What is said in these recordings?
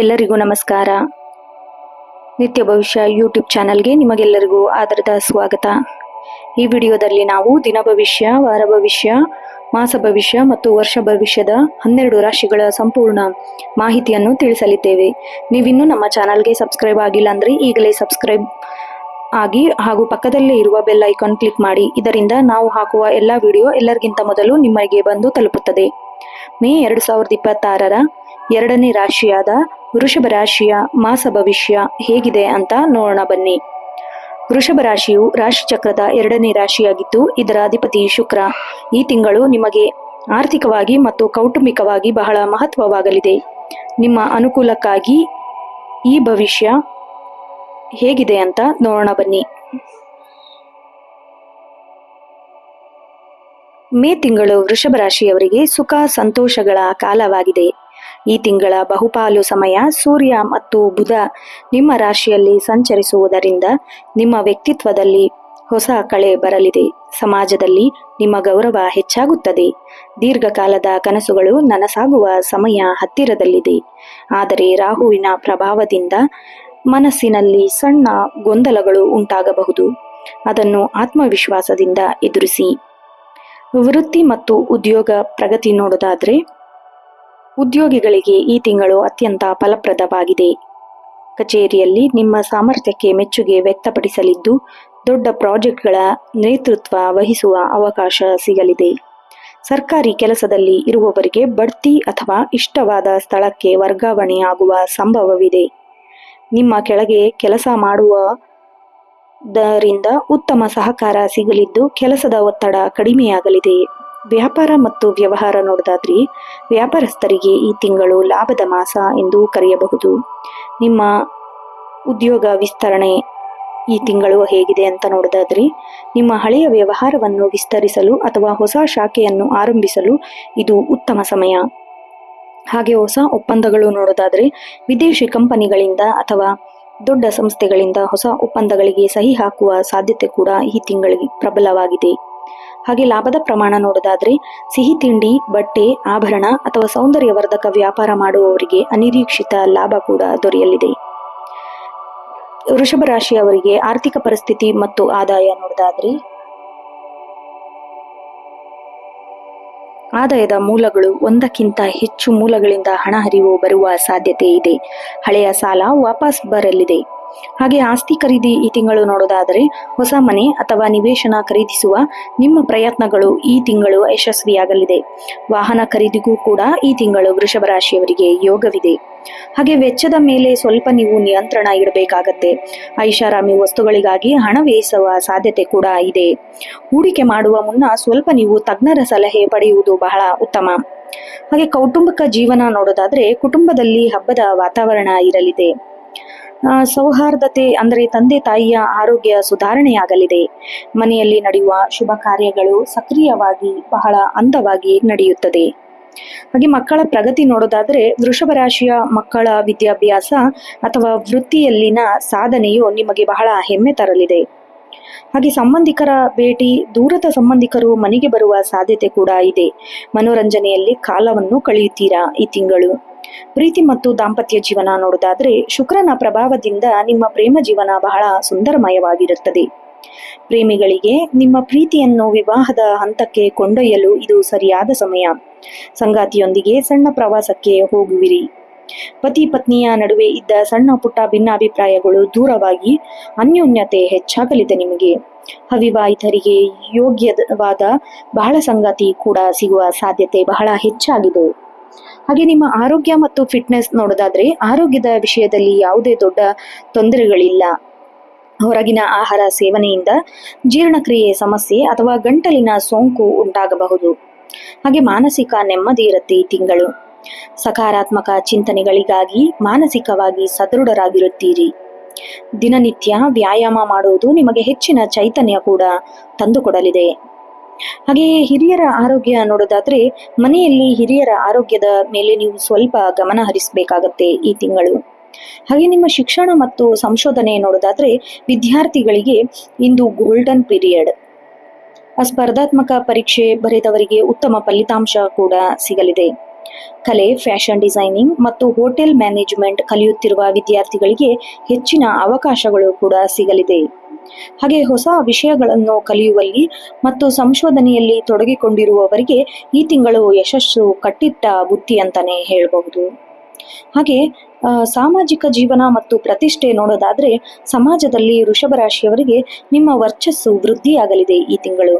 ಎಲ್ಲರಿಗೂ ನಮಸ್ಕಾರ. ನಿತ್ಯ ಭವಿಷ್ಯ ಯೂಟ್ಯೂಬ್ ಚಾನಲ್ಗೆ ನಿಮಗೆಲ್ಲರಿಗೂ ಆದರದ ಸ್ವಾಗತ. ಈ ವಿಡಿಯೋದಲ್ಲಿ ನಾವು ದಿನ ಭವಿಷ್ಯ, ವಾರ ಭವಿಷ್ಯ, ಮಾಸ ಭವಿಷ್ಯ ಮತ್ತು ವರ್ಷ ಭವಿಷ್ಯದ 12 ರಾಶಿಗಳ ಸಂಪೂರ್ಣ ಮಾಹಿತಿಯನ್ನು ತಿಳಿಸಲಿದ್ದೇವೆ. ನೀವಿನ್ನೂ ನಮ್ಮ ಚಾನಲ್ಗೆ ಸಬ್ಸ್ಕ್ರೈಬ್ ಆಗಿಲ್ಲ ಅಂದರೆ ಈಗಲೇ ಸಬ್ಸ್ಕ್ರೈಬ್ ಆಗಿ ಹಾಗೂ ಪಕ್ಕದಲ್ಲೇ ಇರುವ ಬೆಲ್ ಐಕಾನ್ ಕ್ಲಿಕ್ ಮಾಡಿ. ಇದರಿಂದ ನಾವು ಹಾಕುವ ಎಲ್ಲ ವಿಡಿಯೋ ಎಲ್ಲರಿಗಿಂತ ಮೊದಲು ನಿಮಗೆ ಬಂದು ತಲುಪುತ್ತದೆ. ಮೇ 2026ರ 2ನೇ ರಾಶಿಯಾದ ವೃಷಭ ರಾಶಿಯ ಮಾಸ ಭವಿಷ್ಯ ಹೇಗಿದೆ ಅಂತ ನೋಡೋಣ ಬನ್ನಿ. ವೃಷಭ ರಾಶಿಯು ರಾಶಿ ಚಕ್ರದ 2ನೇ ರಾಶಿಯಾಗಿದ್ದು ಇದರ ಅಧಿಪತಿ ಶುಕ್ರ. ಈ ತಿಂಗಳು ನಿಮಗೆ ಆರ್ಥಿಕವಾಗಿ ಮತ್ತು ಕೌಟುಂಬಿಕವಾಗಿ ಬಹಳ ಮಹತ್ವವಾಗಲಿದೆ. ನಿಮ್ಮ ಅನುಕೂಲಕ್ಕಾಗಿ ಈ ಭವಿಷ್ಯ ಹೇಗಿದೆ ಅಂತ ನೋಡೋಣ ಬನ್ನಿ. ಮೇ ತಿಂಗಳು ವೃಷಭ ರಾಶಿಯವರಿಗೆ ಸುಖ ಸಂತೋಷಗಳ ಕಾಲವಾಗಿದೆ. ಈ ತಿಂಗಳ ಬಹುಪಾಲು ಸಮಯ ಸೂರ್ಯ ಮತ್ತು ಬುಧ ನಿಮ್ಮ ರಾಶಿಯಲ್ಲಿ ಸಂಚರಿಸುವುದರಿಂದ ನಿಮ್ಮ ವ್ಯಕ್ತಿತ್ವದಲ್ಲಿ ಹೊಸ ಕಳೆ ಬರಲಿದೆ. ಸಮಾಜದಲ್ಲಿ ನಿಮ್ಮ ಗೌರವ ಹೆಚ್ಚಾಗುತ್ತದೆ. ದೀರ್ಘಕಾಲದ ಕನಸುಗಳು ನನಸಾಗುವ ಸಮಯ ಹತ್ತಿರದಲ್ಲಿದೆ. ಆದರೆ ರಾಹುವಿನ ಪ್ರಭಾವದಿಂದ ಮನಸ್ಸಿನಲ್ಲಿ ಸಣ್ಣ ಗೊಂದಲಗಳು ಉಂಟಾಗಬಹುದು. ಅದನ್ನು ಆತ್ಮವಿಶ್ವಾಸದಿಂದ ಎದುರಿಸಿ. ವೃತ್ತಿ ಮತ್ತು ಉದ್ಯೋಗ ಪ್ರಗತಿ ನೋಡೋದಾದ್ರೆ ಉದ್ಯೋಗಿಗಳಿಗೆ ಈ ತಿಂಗಳು ಅತ್ಯಂತ ಫಲಪ್ರದವಾಗಿದೆ. ಕಚೇರಿಯಲ್ಲಿ ನಿಮ್ಮ ಸಾಮರ್ಥ್ಯಕ್ಕೆ ಮೆಚ್ಚುಗೆ ವ್ಯಕ್ತಪಡಿಸಲಿದ್ದು ದೊಡ್ಡ ಪ್ರಾಜೆಕ್ಟ್ಗಳ ನೇತೃತ್ವ ವಹಿಸುವ ಅವಕಾಶ ಸಿಗಲಿದೆ. ಸರ್ಕಾರಿ ಕೆಲಸದಲ್ಲಿ ಇರುವವರಿಗೆ ಬಡ್ತಿ ಅಥವಾ ಇಷ್ಟವಾದ ಸ್ಥಳಕ್ಕೆ ವರ್ಗಾವಣೆಯಾಗುವ ಸಂಭವವಿದೆ. ನಿಮ್ಮ ಕೆಳಗೆ ಕೆಲಸ ಮಾಡುವುದರಿಂದ ಉತ್ತಮ ಸಹಕಾರ ಸಿಗಲಿದ್ದು ಕೆಲಸದ ಒತ್ತಡ ಕಡಿಮೆಯಾಗಲಿದೆ. ವ್ಯಾಪಾರ ಮತ್ತು ವ್ಯವಹಾರ ನೋಡೋದಾದ್ರೆ ವ್ಯಾಪಾರಸ್ಥರಿಗೆ ಈ ತಿಂಗಳು ಲಾಭದ ಮಾಸ ಎಂದು ಕರೆಯಬಹುದು. ನಿಮ್ಮ ಉದ್ಯೋಗ ವಿಸ್ತರಣೆ ಈ ತಿಂಗಳು ಹೇಗಿದೆ ಅಂತ ನೋಡೋದಾದ್ರೆ ನಿಮ್ಮ ಹಳೆಯ ವ್ಯವಹಾರವನ್ನು ವಿಸ್ತರಿಸಲು ಅಥವಾ ಹೊಸ ಶಾಖೆಯನ್ನು ಆರಂಭಿಸಲು ಇದು ಉತ್ತಮ ಸಮಯ. ಹಾಗೆ ಹೊಸ ಒಪ್ಪಂದಗಳು ನೋಡೋದಾದ್ರೆ ವಿದೇಶಿ ಕಂಪನಿಗಳಿಂದ ಅಥವಾ ದೊಡ್ಡ ಸಂಸ್ಥೆಗಳಿಂದ ಹೊಸ ಒಪ್ಪಂದಗಳಿಗೆ ಸಹಿ ಹಾಕುವ ಸಾಧ್ಯತೆ ಕೂಡ ಈ ತಿಂಗಳಿಗೆ ಪ್ರಬಲವಾಗಿದೆ. ಹಾಗೆ ಲಾಭದ ಪ್ರಮಾಣ ನೋಡೋದಾದ್ರೆ ಸಿಹಿ ತಿಂಡಿ, ಬಟ್ಟೆ, ಆಭರಣ ಅಥವಾ ಸೌಂದರ್ಯವರ್ಧಕ ವ್ಯಾಪಾರ ಮಾಡುವವರಿಗೆ ಅನಿರೀಕ್ಷಿತ ಲಾಭ ಕೂಡ ದೊರೆಯಲಿದೆ. ವೃಷಭ ರಾಶಿಯವರಿಗೆ ಆರ್ಥಿಕ ಪರಿಸ್ಥಿತಿ ಮತ್ತು ಆದಾಯ ನೋಡೋದಾದ್ರೆ ಆದಾಯದ ಮೂಲಗಳು ಒಂದಕ್ಕಿಂತ ಹೆಚ್ಚು ಮೂಲಗಳಿಂದ ಹಣ ಹರಿವು ಬರುವ ಸಾಧ್ಯತೆ ಇದೆ. ಹಳೆಯ ಸಾಲ ವಾಪಸ್ ಬರಲಿದೆ. ಹಾಗೆ ಆಸ್ತಿ ಖರೀದಿ ಈ ತಿಂಗಳು ನೋಡೋದಾದರೆ ಹೊಸ ಮನೆ ಅಥವಾ ನಿವೇಶನ ಖರೀದಿಸುವ ನಿಮ್ಮ ಪ್ರಯತ್ನಗಳು ಈ ತಿಂಗಳು ಯಶಸ್ವಿಯಾಗಲಿದೆ. ವಾಹನ ಖರೀದಿಗೂ ಕೂಡ ಈ ತಿಂಗಳು ವೃಷಭ ರಾಶಿಯವರಿಗೆ ಯೋಗವಿದೆ. ಹಾಗೆ ವೆಚ್ಚದ ಮೇಲೆ ಸ್ವಲ್ಪ ನೀವು ನಿಯಂತ್ರಣ ಇಡಬೇಕಾಗತ್ತೆ. ಐಷಾರಾಮಿ ವಸ್ತುಗಳಿಗಾಗಿ ಹಣ ವ್ಯಯಿಸುವ ಸಾಧ್ಯತೆ ಕೂಡ ಇದೆ. ಹೂಡಿಕೆ ಮಾಡುವ ಮುನ್ನ ಸ್ವಲ್ಪ ನೀವು ತಜ್ಞರ ಸಲಹೆ ಪಡೆಯುವುದು ಬಹಳ ಉತ್ತಮ. ಹಾಗೆ ಕೌಟುಂಬಿಕ ಜೀವನ ನೋಡೋದಾದ್ರೆ ಕುಟುಂಬದಲ್ಲಿ ಹಬ್ಬದ ವಾತಾವರಣ ಇರಲಿದೆ. ಸೌಹಾರ್ದತೆ ಅಂದರೆ ತಂದೆ ತಾಯಿಯ ಆರೋಗ್ಯ ಸುಧಾರಣೆಯಾಗಲಿದೆ. ಮನೆಯಲ್ಲಿ ನಡೆಯುವ ಶುಭ ಕಾರ್ಯಗಳು ಸಕ್ರಿಯವಾಗಿ ಬಹಳ ಅಂದವಾಗಿ ನಡೆಯುತ್ತದೆ. ಹಾಗೆ ಮಕ್ಕಳ ಪ್ರಗತಿ ನೋಡೋದಾದ್ರೆ ವೃಷಭ ರಾಶಿಯ ಮಕ್ಕಳ ವಿದ್ಯಾಭ್ಯಾಸ ಅಥವಾ ವೃತ್ತಿಯಲ್ಲಿನ ಸಾಧನೆಯು ನಿಮಗೆ ಬಹಳ ಹೆಮ್ಮೆ ತರಲಿದೆ. ಹಾಗೆ ಸಂಬಂಧಿಕರ ಭೇಟಿ, ದೂರದ ಸಂಬಂಧಿಕರು ಮನೆಗೆ ಬರುವ ಸಾಧ್ಯತೆ ಕೂಡ ಇದೆ. ಮನೋರಂಜನೆಯಲ್ಲಿ ಕಾಲವನ್ನು ಕಳೆಯುತ್ತೀರಾ ಈ ತಿಂಗಳು. ಪ್ರೀತಿ ಮತ್ತು ದಾಂಪತ್ಯ ಜೀವನ ನೋಡೋದಾದ್ರೆ ಶುಕ್ರನ ಪ್ರಭಾವದಿಂದ ನಿಮ್ಮ ಪ್ರೇಮ ಜೀವನ ಬಹಳ ಸುಂದರಮಯವಾಗಿರುತ್ತದೆ. ಪ್ರೇಮಿಗಳಿಗೆ ನಿಮ್ಮ ಪ್ರೀತಿಯನ್ನು ವಿವಾಹದ ಹಂತಕ್ಕೆ ಕೊಂಡೊಯ್ಯಲು ಇದು ಸರಿಯಾದ ಸಮಯ. ಸಂಗಾತಿಯೊಂದಿಗೆ ಸಣ್ಣ ಪ್ರವಾಸಕ್ಕೆ ಹೋಗುವಿರಿ. ಪತಿ ಪತ್ನಿಯ ನಡುವೆ ಇದ್ದ ಸಣ್ಣ ಪುಟ್ಟ ಭಿನ್ನಾಭಿಪ್ರಾಯಗಳು ದೂರವಾಗಿ ಅನ್ಯೋನ್ಯತೆ ಹೆಚ್ಚಾಗಲಿದೆ. ನಿಮಗೆ ಅವಿವಾಹಿತರಿಗೆ ಯೋಗ್ಯವಾದ ಬಹಳ ಸಂಗಾತಿ ಕೂಡ ಸಿಗುವ ಸಾಧ್ಯತೆ ಬಹಳ ಹೆಚ್ಚಾಗಿದೆ. ಹಾಗೆ ನಿಮ್ಮ ಆರೋಗ್ಯ ಮತ್ತು ಫಿಟ್ನೆಸ್ ನೋಡೋದಾದ್ರೆ ಆರೋಗ್ಯದ ವಿಷಯದಲ್ಲಿ ಯಾವುದೇ ದೊಡ್ಡ ತೊಂದರೆಗಳಿಲ್ಲ. ಹೊರಗಿನ ಆಹಾರ ಸೇವನೆಯಿಂದ ಜೀರ್ಣಕ್ರಿಯೆ ಸಮಸ್ಯೆ ಅಥವಾ ಗಂಟಲಿನ ಸೋಂಕು ಉಂಟಾಗಬಹುದು. ಹಾಗೆ ಮಾನಸಿಕ ನೆಮ್ಮದಿ ಇರುತ್ತೆ ಈ ತಿಂಗಳು. ಸಕಾರಾತ್ಮಕ ಚಿಂತನೆಗಳಿಗಾಗಿ ಮಾನಸಿಕವಾಗಿ ಸದೃಢರಾಗಿರುತ್ತೀರಿ. ದಿನನಿತ್ಯ ವ್ಯಾಯಾಮ ಮಾಡುವುದು ನಿಮಗೆ ಹೆಚ್ಚಿನ ಚೈತನ್ಯ ಕೂಡ ತಂದುಕೊಡಲಿದೆ. ಹಾಗೆಯೇ ಹಿರಿಯರ ಆರೋಗ್ಯ ನೋಡೋದಾದ್ರೆ ಮನೆಯಲ್ಲಿ ಹಿರಿಯರ ಆರೋಗ್ಯದ ಮೇಲೆ ನೀವು ಸ್ವಲ್ಪ ಗಮನ ಹರಿಸಬೇಕಾಗತ್ತೆ ಈ ತಿಂಗಳು. ಹಾಗೆ ನಿಮ್ಮ ಶಿಕ್ಷಣ ಮತ್ತು ಸಂಶೋಧನೆ ನೋಡೋದಾದ್ರೆ ವಿದ್ಯಾರ್ಥಿಗಳಿಗೆ ಇಂದು ಗೋಲ್ಡನ್ ಪೀರಿಯಡ್. ಸ್ಪರ್ಧಾತ್ಮಕ ಪರೀಕ್ಷೆ ಬರೆದವರಿಗೆ ಉತ್ತಮ ಫಲಿತಾಂಶ ಕೂಡ ಸಿಗಲಿದೆ. ಕಲೆ, ಫ್ಯಾಷನ್ ಡಿಸೈನಿಂಗ್ ಮತ್ತು ಹೋಟೆಲ್ ಮ್ಯಾನೇಜ್ಮೆಂಟ್ ಕಲಿಯುತ್ತಿರುವ ವಿದ್ಯಾರ್ಥಿಗಳಿಗೆ ಹೆಚ್ಚಿನ ಅವಕಾಶಗಳು ಕೂಡ ಸಿಗಲಿದೆ. ಹಾಗೆ ಹೊಸ ವಿಷಯಗಳನ್ನು ಕಲಿಯುವಲ್ಲಿ ಮತ್ತು ಸಂಶೋಧನೆಯಲ್ಲಿ ತೊಡಗಿಕೊಂಡಿರುವವರಿಗೆ ಈ ತಿಂಗಳು ಯಶಸ್ಸು ಕಟ್ಟಿಟ್ಟ ಬುತ್ತಿ ಅಂತಾನೆ ಹೇಳಬಹುದು. ಹಾಗೆ ಸಾಮಾಜಿಕ ಜೀವನ ಮತ್ತು ಪ್ರತಿಷ್ಠೆ ನೋಡೋದಾದ್ರೆ ಸಮಾಜದಲ್ಲಿ ವೃಷಭ ರಾಶಿಯವರಿಗೆ ನಿಮ್ಮ ವರ್ಚಸ್ಸು ವೃದ್ಧಿಯಾಗಲಿದೆ ಈ ತಿಂಗಳು.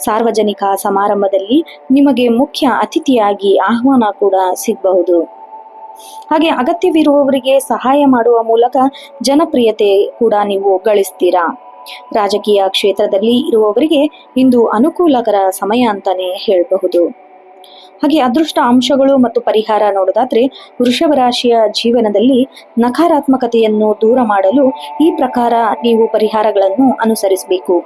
ಸಾರ್ವಜನಿಕ ಸಮಾರಂಭದಲ್ಲಿ ನಿಮಗೆ ಮುಖ್ಯ ಅತಿಥಿಯಾಗಿ ಆಹ್ವಾನ ಕೂಡ ಸಿಗಬಹುದು. ಹಾಗೆ ಅಗತ್ಯವಿರುವವರಿಗೆ ಸಹಾಯ ಮಾಡುವ ಮೂಲಕ ಜನಪ್ರಿಯತೆ ಕೂಡ ನೀವು ಗಳಿಸ್ತೀರಾ. ರಾಜಕೀಯ ಕ್ಷೇತ್ರದಲ್ಲಿ ಇರುವವರಿಗೆ ಇಂದು ಅನುಕೂಲಕರ ಸಮಯ ಅಂತಾನೆ ಹೇಳಬಹುದು. ಹಾಗೆ ಅದೃಷ್ಟ ಅಂಶಗಳು ಮತ್ತು ಪರಿಹಾರ ನೋಡೋದಾದ್ರೆ ವೃಷಭ ರಾಶಿಯ ಜೀವನದಲ್ಲಿ ನಕಾರಾತ್ಮಕತೆಯನ್ನು ದೂರ ಮಾಡಲು ಈ ಪ್ರಕಾರ ನೀವು ಪರಿಹಾರಗಳನ್ನು ಅನುಸರಿಸಬೇಕು.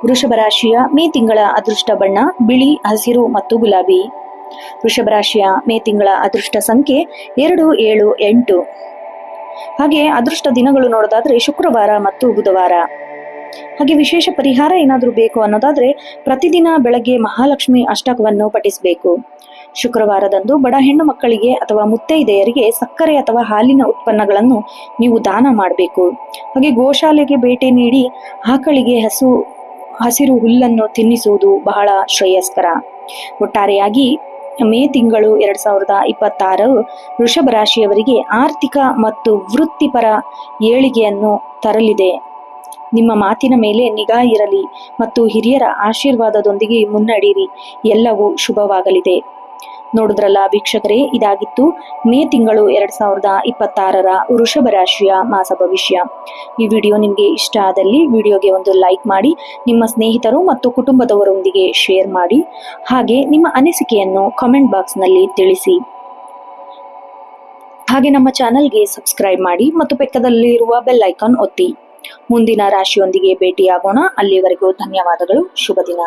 ವೃಷಭ ರಾಶಿಯ ಮೇ ತಿಂಗಳ ಅದೃಷ್ಟ ಬಣ್ಣ ಬಿಳಿ, ಹಸಿರು ಮತ್ತು ಗುಲಾಬಿ. ವೃಷಭ ರಾಶಿಯ ಮೇ ತಿಂಗಳ ಅದೃಷ್ಟ ಸಂಖ್ಯೆ 2, 7, 8. ಹಾಗೆ ಅದೃಷ್ಟ ದಿನಗಳು ನೋಡೋದಾದ್ರೆ ಶುಕ್ರವಾರ ಮತ್ತು ಬುಧವಾರ. ಹಾಗೆ ವಿಶೇಷ ಪರಿಹಾರ ಏನಾದರೂ ಬೇಕು ಅನ್ನೋದಾದ್ರೆ ಪ್ರತಿದಿನ ಬೆಳಗ್ಗೆ ಮಹಾಲಕ್ಷ್ಮಿ ಅಷ್ಟಕವನ್ನು ಪಠಿಸಬೇಕು. ಶುಕ್ರವಾರದಂದು ಬಡ ಹೆಣ್ಣು ಮಕ್ಕಳಿಗೆ ಅಥವಾ ಮುತ್ತೈದೆಯರಿಗೆ ಸಕ್ಕರೆ ಅಥವಾ ಹಾಲಿನ ಉತ್ಪನ್ನಗಳನ್ನು ನೀವು ದಾನ ಮಾಡಬೇಕು. ಹಾಗೆ ಗೋಶಾಲೆಗೆ ಭೇಟಿ ನೀಡಿ ಆಕಳಿಗೆ ಹಸಿರು ಹುಲ್ಲನ್ನು ತಿನ್ನಿಸುವುದು ಬಹಳ ಶ್ರೇಯಸ್ಕರ. ಒಟ್ಟಾರೆಯಾಗಿ ಮೇ ತಿಂಗಳು 2026 ವೃಷಭ ರಾಶಿಯವರಿಗೆ ಆರ್ಥಿಕ ಮತ್ತು ವೃತ್ತಿಪರ ಏಳಿಗೆಯನ್ನು ತರಲಿದೆ. ನಿಮ್ಮ ಮಾತಿನ ಮೇಲೆ ನಿಗಾ ಇರಲಿ ಮತ್ತು ಹಿರಿಯರ ಆಶೀರ್ವಾದದೊಂದಿಗೆ ಮುನ್ನಡೆಯಿರಿ. ಎಲ್ಲವೂ ಶುಭವಾಗಲಿದೆ. ನೋಡಿದ್ರಲ್ಲ ವೀಕ್ಷಕರೇ, ಇದಾಗಿತ್ತು ಮೇ ತಿಂಗಳು 2026 ವೃಷಭ ರಾಶಿಯ ಮಾಸ ಭವಿಷ್ಯ. ಈ ವಿಡಿಯೋ ನಿಮಗೆ ಇಷ್ಟ ಆದಲ್ಲಿ ವಿಡಿಯೋಗೆ ಒಂದು ಲೈಕ್ ಮಾಡಿ, ನಿಮ್ಮ ಸ್ನೇಹಿತರು ಮತ್ತು ಕುಟುಂಬದವರೊಂದಿಗೆ ಶೇರ್ ಮಾಡಿ. ಹಾಗೆ ನಿಮ್ಮ ಅನಿಸಿಕೆಯನ್ನು ಕಾಮೆಂಟ್ ಬಾಕ್ಸ್ನಲ್ಲಿ ತಿಳಿಸಿ. ಹಾಗೆ ನಮ್ಮ ಚಾನಲ್ಗೆ ಸಬ್ಸ್ಕ್ರೈಬ್ ಮಾಡಿ ಮತ್ತು ಪಕ್ಕದಲ್ಲಿರುವ ಬೆಲ್ ಐಕಾನ್ ಒತ್ತಿ. ಮುಂದಿನ ರಾಶಿಯೊಂದಿಗೆ ಭೇಟಿಯಾಗೋಣ. ಅಲ್ಲಿವರೆಗೂ ಧನ್ಯವಾದಗಳು. ಶುಭ ದಿನ.